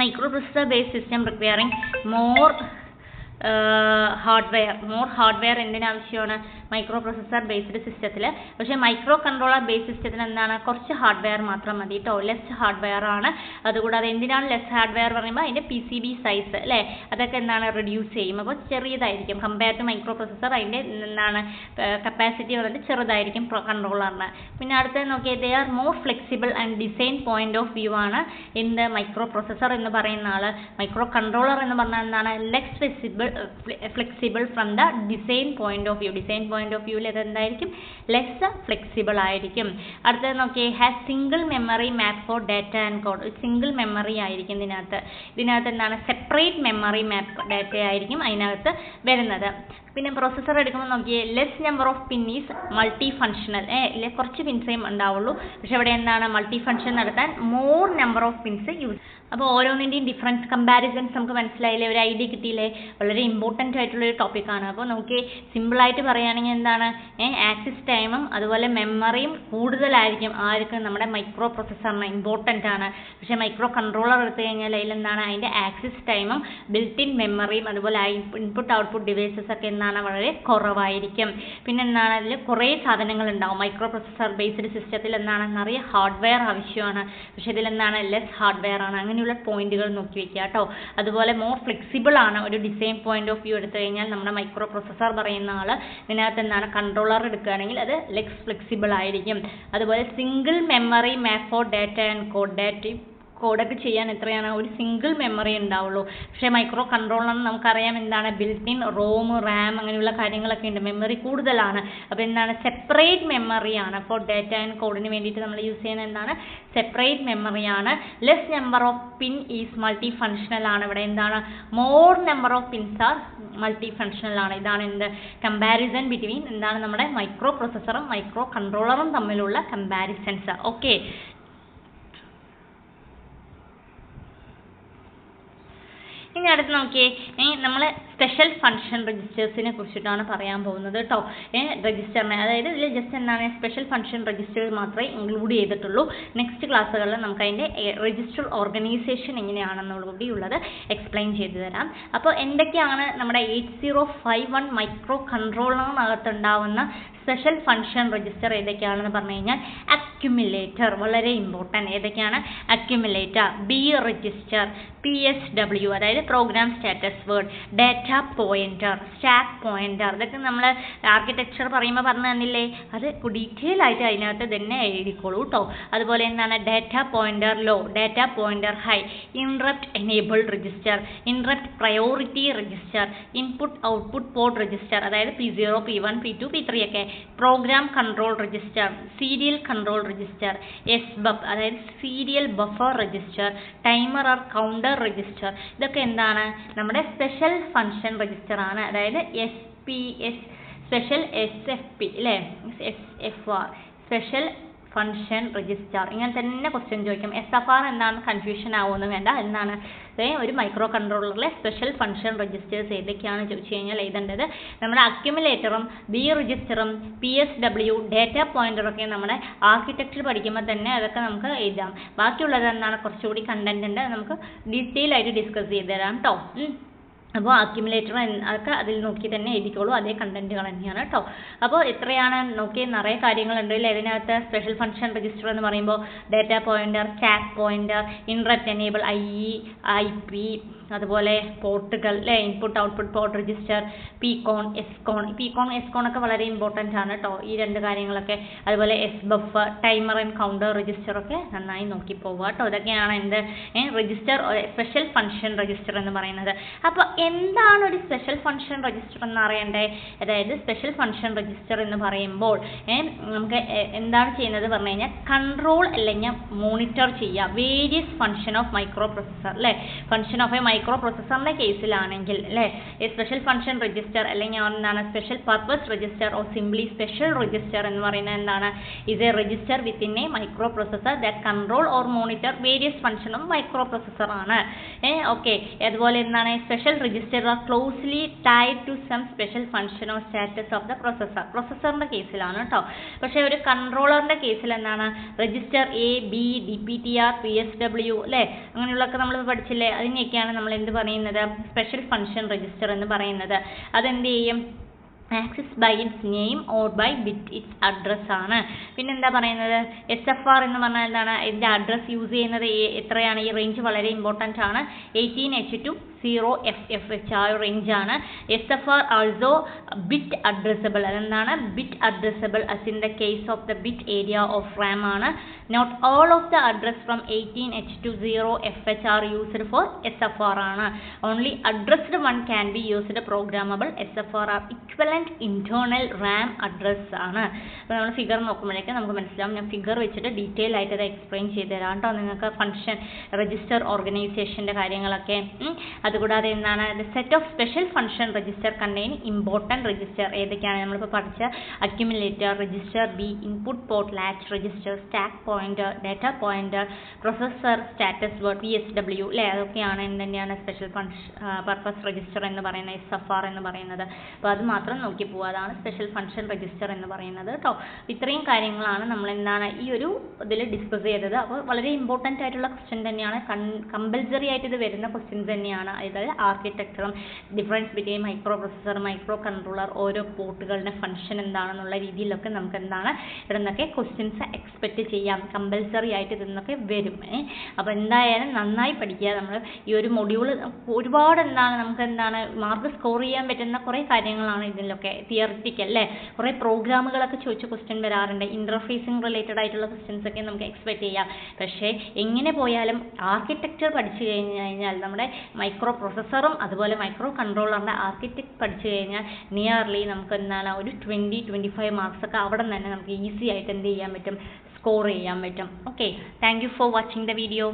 micro processor based system requiring more hardware എന്തിനാവശ്യമാണ്? മൈക്രോ പ്രൊസസ്സർ ബേസ്ഡ് സിസ്റ്റത്തിൽ. പക്ഷേ മൈക്രോ കൺട്രോളർ ബേസ്ഡ് സിസ്റ്റത്തിന് എന്താണ്? കുറച്ച് ഹാർഡ്വെയർ മാത്രം മതി കേട്ടോ. ലെസ് ഹാർഡ്വെയർ ആണ്. അതുകൂടാതെ എന്തിനാണ് ലെസ് ഹാർഡ്വെയർ പറയുമ്പോൾ അതിൻ്റെ PCB സൈസ് അല്ലേ, അതൊക്കെ എന്താണ്? റിഡ്യൂസ് ചെയ്യും. അപ്പോൾ ചെറിയതായിരിക്കും കമ്പയർ ടു മൈക്രോ പ്രൊസസ്സർ. അതിൻ്റെ എന്താണ് കപ്പാസിറ്റി വന്നിട്ട് ചെറുതായിരിക്കും കൺട്രോളറിന്. പിന്നെ അടുത്തത് നോക്കിയാൽ they are more flexible and design point of view ആണ് എന്ത്? മൈക്രോ പ്രൊസസ്സർ എന്ന് പറയുന്ന ആൾ. മൈക്രോ കൺട്രോളർ എന്ന് പറഞ്ഞാൽ എന്താണ്? Less flexible from the design point of view. Design point of വ്യൂവിൽ അതെന്തായിരിക്കും? ലെസ് ഫ്ലെക്സിബിൾ ആയിരിക്കും. അടുത്തത് നോക്കിയേ, has single memory map for data and code. Single memory ആയിരിക്കും ഇതിനകത്ത് എന്താണ്? സെപ്പറേറ്റ് മെമ്മറി മാപ്പ് ഡാറ്റ ആയിരിക്കും അതിനകത്ത് വരുന്നത്. പിന്നെ പ്രോസസ്സർ എടുക്കുമ്പോൾ നോക്കിയേ less number of pin is multi functional. കുറച്ച് പിൻസേ ഉണ്ടാവുള്ളൂ, പക്ഷെ ഇവിടെ എന്താണ് മൾട്ടി ഫങ്ഷൻ നടത്താൻ more number of pins use. അപ്പോൾ ഓരോന്നിൻ്റെയും ഡിഫറൻസ് കമ്പാരിസൺസ് നമുക്ക് മനസ്സിലായില്ലേ, ഒരു ഐഡിയ കിട്ടിയില്ലേ? വളരെ ഇമ്പോർട്ടൻ്റ് ആയിട്ടുള്ളൊരു ടോപ്പിക്കാണ്. അപ്പോൾ നമുക്ക് സിമ്പിളായിട്ട് പറയുകയാണെങ്കിൽ എന്താണ് ആക്സിസ് ടൈമും അതുപോലെ മെമ്മറിയും കൂടുതലായിരിക്കും ആർക്കും നമ്മുടെ മൈക്രോ പ്രോസസ്സറിന് ഇമ്പോർട്ടൻ്റ് ആണ്. പക്ഷേ മൈക്രോ കൺട്രോളർ എടുത്തു കഴിഞ്ഞാൽ അതിലെന്താണ് അതിൻ്റെ ആക്സിസ് ടൈമും ബിൽറ്റ് ഇൻ മെമ്മറിയും അതുപോലെ ഇൻപുട്ട് ഔട്ട്പുട്ട് ഡിവൈസസ് ഒക്കെ എന്താണ് വളരെ കുറവായിരിക്കും. പിന്നെ എന്താണ് അതിൽ കുറേ സാധനങ്ങൾ ഉണ്ടാവും. മൈക്രോ പ്രോസസ്സർ ബേസ്ഡ് സിസ്റ്റത്തിൽ എന്താണ് നിറയെ ഹാർഡ്വെയർ ആവശ്യമാണ്, പക്ഷേ ഇതിലെന്താണ് ലെസ് ഹാർഡ്വെയർ ആണ്. അങ്ങനെയുള്ള പോയിന്റുകൾ നോക്കി വെക്കുക കേട്ടോ. അതുപോലെ മോർ ഫ്ലെക്സിബിൾ ആണ്. ഒരു ഡിസൈൻ പോയിന്റ് ഓഫ് വ്യൂ എടുത്തു കഴിഞ്ഞാൽ നമ്മുടെ മൈക്രോ പ്രോസസ്സർ പറയുന്ന ആൾ ഇതിനകത്ത് എന്താണ് കൺട്രോളർ എടുക്കുകയാണെങ്കിൽ അത് ലെസ് ഫ്ലെക്സിബിൾ ആയിരിക്കും. അതുപോലെ single memory map for data and കോഡൊക്കെ ചെയ്യാൻ എത്രയാണ് ഒരു സിംഗിൾ മെമ്മറി ഉണ്ടാവുള്ളൂ. പക്ഷേ മൈക്രോ കൺട്രോളറിന് നമുക്കറിയാം എന്താണ് ബിൽറ്റ് ഇൻ റോം റാം അങ്ങനെയുള്ള കാര്യങ്ങളൊക്കെ ഉണ്ട്, മെമ്മറി കൂടുതലാണ്. അപ്പോൾ എന്താണ് സെപ്പറേറ്റ് മെമ്മറിയാണ്. ഫോർ ഡാറ്റ ആൻഡ് കോഡിന് വേണ്ടിയിട്ട് നമ്മൾ യൂസ് ചെയ്യുന്ന എന്താണ് സെപ്പറേറ്റ് മെമ്മറിയാണ്. Less number of pin is multi functional ആണ്. ഇവിടെ എന്താണ് more number of pins are multi functional ആണ്. ഇതാണ് എന്ത് കമ്പാരിസൺ ബിറ്റ്വീൻ എന്താണ് നമ്മുടെ മൈക്രോ പ്രോസസ്സറും മൈക്രോ കൺട്രോളറും തമ്മിലുള്ള കമ്പാരിസൺസ്. ഓക്കെ, ഇനി അടുത്ത് നോക്കിയേ നമ്മൾ സ്പെഷ്യൽ ഫങ്ഷൻ രജിസ്റ്റേഴ്സിനെ കുറിച്ചിട്ടാണ് പറയാൻ പോകുന്നത് കേട്ടോ. രജിസ്റ്ററിനെ അതായത് ഇതിൽ ജസ്റ്റ് എന്താണ് സ്പെഷ്യൽ ഫങ്ഷൻ രജിസ്റ്റേഴ്സ് മാത്രമേ ഇൻക്ലൂഡ് ചെയ്തിട്ടുള്ളൂ. നെക്സ്റ്റ് ക്ലാസ്സുകളിൽ നമുക്ക് അതിൻ്റെ രജിസ്റ്റർ ഓർഗനൈസേഷൻ എങ്ങനെയാണെന്നുകൂടി ഉള്ളത് എക്സ്പ്ലെയിൻ ചെയ്തു തരാം. അപ്പോൾ എന്തൊക്കെയാണ് നമ്മുടെ 8051 മൈക്രോ കൺട്രോളറിനകത്ത് ഉണ്ടാവുന്ന സ്പെഷ്യൽ ഫങ്ഷൻ രജിസ്റ്റർ ഏതൊക്കെയാണെന്ന് പറഞ്ഞു കഴിഞ്ഞാൽ അക്യുമുലേറ്റർ വളരെ ഇമ്പോർട്ടൻറ്റ്. ഏതൊക്കെയാണ് അക്യുമുലേറ്റർ, ബി രജിസ്റ്റർ, PSW അതായത് programme status word, data pointer, stack pointer. ഇതൊക്കെ നമ്മൾ ആർക്കിടെക്ചർ പറയുമ്പോൾ പറഞ്ഞു തന്നില്ലേ, അത് ഡീറ്റെയിൽ ആയിട്ട് അതിനകത്ത് തന്നെ എഴുതിക്കോളൂ കേട്ടോ. അതുപോലെ എന്താണ് data pointer low, data pointer high, interrupt enabled register, interrupt priority register, input output port register അതായത് P0 P1 P2 P3 ഒക്കെ, program control register, serial control register, SBUF അതായത് serial buffer register, timer or counter register. ഇതൊക്കെ എന്താണ് നമ്മുടെ special function register ആണ്. അതായത് special SFP അല്ലേ, SFR special function register. ഇങ്ങനെ തന്നെ ക്വസ്റ്റ്യൻ ചോദിക്കും. SFR എന്താണെന്ന് കൺഫ്യൂഷൻ ആവുമെന്ന് വേണ്ട. എന്താണ് ഒരു മൈക്രോ കൺട്രോളറിലെ സ്പെഷ്യൽ ഫങ്ഷൻ രജിസ്റ്റേഴ്സ് ഏതൊക്കെയാണ് ചോദിച്ചു കഴിഞ്ഞാൽ എഴുതേണ്ടത് നമ്മുടെ അക്യുമുലേറ്ററും ബി രജിസ്റ്ററും PSW ഡാറ്റ പോയിന്ററൊക്കെ നമ്മുടെ ആർക്കിടെക്ചർ പഠിക്കുമ്പോൾ തന്നെ അതൊക്കെ നമുക്ക് എഴുതാം. ബാക്കിയുള്ളത് എന്താണ് കുറച്ചുകൂടി കണ്ടന്റ് ഉണ്ട്, നമുക്ക് ഡീറ്റെയിൽ ആയിട്ട് ഡിസ്കസ് ചെയ്ത് തരാം കേട്ടോ. അപ്പോൾ അക്യുമുലേറ്റർ അതൊക്കെ അതിൽ നോക്കി തന്നെ എഴുതിക്കോളൂ, അതേ കണ്ടന്റുകൾ തന്നെയാണ് കേട്ടോ. അപ്പോൾ എത്രയാണ് നോക്കി നിറയെ കാര്യങ്ങളുണ്ട് അല്ലേ ഇതിനകത്ത്. സ്പെഷ്യൽ ഫങ്ഷൻ രജിസ്റ്റർ എന്ന് പറയുമ്പോൾ data pointer, stack pointer, interrupt enable IP, അതുപോലെ പോർട്ടുകൾ അല്ലേ, input output port register, PCON SCON ഒക്കെ വളരെ ഇമ്പോർട്ടൻ്റ് ആണ് കേട്ടോ ഈ രണ്ട് കാര്യങ്ങളൊക്കെ. അതുപോലെ SBUF, timer and counter register ഒക്കെ നന്നായി നോക്കി പോവുക കേട്ടോ. ഇതൊക്കെയാണ് എന്ത് രജിസ്റ്റർ സ്പെഷ്യൽ ഫങ്ഷൻ രജിസ്റ്റർ എന്ന് പറയുന്നത്. അപ്പോൾ എന്താണ് ഒരു സ്പെഷ്യൽ ഫങ്ഷൻ രജിസ്റ്റർ എന്ന് അറിയണ്ടേ? അതായത് സ്പെഷ്യൽ ഫങ്ഷൻ രജിസ്റ്റർ എന്ന് പറയുമ്പോൾ നമുക്ക് എന്താണ് ചെയ്യുന്നത് പറഞ്ഞു കഴിഞ്ഞാൽ കൺട്രോൾ അല്ലെങ്കിൽ മോണിറ്റർ ചെയ്യുക various function of micro processor അല്ലേ. ഫങ്ഷൻ ഓഫ് എ മൈക്രോ പ്രോസസ്സറിൻ്റെ കേസിലാണെങ്കിൽ അല്ലേ സ്പെഷ്യൽ ഫങ്ഷൻ രജിസ്റ്റർ അല്ലെങ്കിൽ എന്താണ് special purpose register or simply special register എന്ന് പറയുന്നത് എന്താണ് ഇത് a register within a micro processor that control or monitor various function of micro processor ആണ്. ഓക്കെ, അതുപോലെ എന്താണ് special register are closely tied to some special function or status of the പ്രൊസസ്സറിൻ്റെ കേസിലാണ് കേട്ടോ. പക്ഷേ ഒരു കൺട്രോളറിൻ്റെ കേസിൽ എന്താണ് register A, B, DPTR, PSW അല്ലേ അങ്ങനെയുള്ളതൊക്കെ നമ്മൾ പഠിച്ചില്ലേ. അതിനെയൊക്കെയാണ് നമ്മൾ എന്ത് പറയുന്നത് സ്പെഷ്യൽ ഫങ്ഷൻ രജിസ്റ്റർ എന്ന് പറയുന്നത്. അതെന്ത് ചെയ്യും access by its name or by bit its address ആണ്. പിന്നെ എന്താ പറയുന്നത് SFR എന്ന് പറഞ്ഞാൽ എന്താണ് ഇതിൻ്റെ അഡ്രസ് യൂസ് ചെയ്യുന്നത് എത്രയാണ്, ഈ റേഞ്ച് വളരെ ഇമ്പോർട്ടൻ്റ് ആണ്. 18H to 0FFH ആ റേഞ്ചാണ്. SFR ആൾസോ ബിറ്റ് അഡ്രസ്സബിൾ, അതെന്താണ് bit addressable as in the case of the bit area of RAM ആണ്. Not all of the address from 18H to 0FH are used for SFR ആണ്. Only addressed one can be used. Programmable SFR are equivalent and internal Ram address ആണ്. അപ്പോൾ നമ്മൾ figure നോക്കുമ്പോഴേക്കും നമുക്ക് മനസ്സിലാവും. ഞാൻ figure വെച്ചിട്ട് detail ആയിട്ട് അത് എക്സ്പ്ലെയിൻ ചെയ്ത് തരാം കേട്ടോ നിങ്ങൾക്ക്. ഫംഗ്ഷൻ രജിസ്റ്റർ ഓർഗനൈസേഷൻ്റെ കാര്യങ്ങളൊക്കെ. അതുകൂടാതെ എന്താണ് set of special function register contain important register ഏതൊക്കെയാണ് നമ്മളിപ്പോൾ പഠിച്ച accumulator, register B, input port, latch register, stack pointer, data pointer, processor, status word, PSW അല്ലേ, അതൊക്കെയാണ് എന്തിൻ്റെയാണ് സ്പെഷ്യൽ പർപ്പസ് രജിസ്റ്റർ എന്ന് പറയുന്നത്, SFR എന്ന് പറയുന്നത്. അപ്പോൾ അത് മാത്രം നോക്കി പോകുക, അതാണ് സ്പെഷ്യൽ ഫംഗ്ഷൻ രജിസ്റ്റർ എന്ന് പറയുന്നത് കേട്ടോ. ഇത്രയും കാര്യങ്ങളാണ് നമ്മൾ എന്താണ് ഈ ഒരു ഇതിൽ ഡിസ്കസ് ചെയ്തത്. അപ്പോൾ വളരെ ഇമ്പോർട്ടൻ്റ് ആയിട്ടുള്ള ക്വസ്റ്റ്യൻ തന്നെയാണ്, കമ്പൽസറി ആയിട്ട് ഇത് വരുന്ന ക്വസ്റ്റ്യൻസ് തന്നെയാണ്. അതായത് ആർക്കിടെക്ചറും difference between micro processor, micro controller, ഓരോ പോർട്ടുകളുടെ ഫംഗ്ഷൻ എന്താണെന്നുള്ള രീതിയിലൊക്കെ നമുക്ക് എന്താണ് ഇവിടെ നിന്നൊക്കെ ക്വസ്റ്റ്യൻസ് എക്സ്പെക്റ്റ് ചെയ്യാം. കമ്പൽസറി ആയിട്ട് ഇതിന്നൊക്കെ വരും. അപ്പോൾ എന്തായാലും നന്നായി പഠിക്കുക. നമ്മൾ ഈ ഒരു മൊഡ്യൂൾ ഒരുപാട് എന്താണ് നമുക്ക് എന്താണ് മാർക്ക് സ്കോർ ചെയ്യാൻ പറ്റുന്ന കുറേ കാര്യങ്ങളാണ് ഇതിലൊക്കെ. തിയറിറ്റിക്കൽ അല്ലേ, കുറേ പ്രോഗ്രാമുകളൊക്കെ ചോദിച്ച ക്വസ്റ്റ്യൻ വരാറുണ്ട്. ഇൻ്റർഫേസിങ് റിലേറ്റഡ് ആയിട്ടുള്ള ക്വസ്റ്റ്യൻസ് ഒക്കെ നമുക്ക് എക്സ്പെക്റ്റ് ചെയ്യാം. പക്ഷേ എങ്ങനെ പോയാലും ആർക്കിടെക്ചർ പഠിച്ചു കഴിഞ്ഞാൽ നമ്മുടെ മൈക്രോ പ്രൊസസ്സറും അതുപോലെ മൈക്രോ കൺട്രോളറിൻ്റെ ആർക്കിടെക്ട് പഠിച്ചു കഴിഞ്ഞാൽ നിയർലി നമുക്ക് എന്താണ് ഒരു 20-25 മാർക്സ് ഒക്കെ അവിടെ നിന്ന് തന്നെ നമുക്ക് ഈസി ആയിട്ട് എന്ത് ചെയ്യാൻ പറ്റും, സ്കോർ ചെയ്യാൻ പറ്റും. Okay, thank you for watching the video.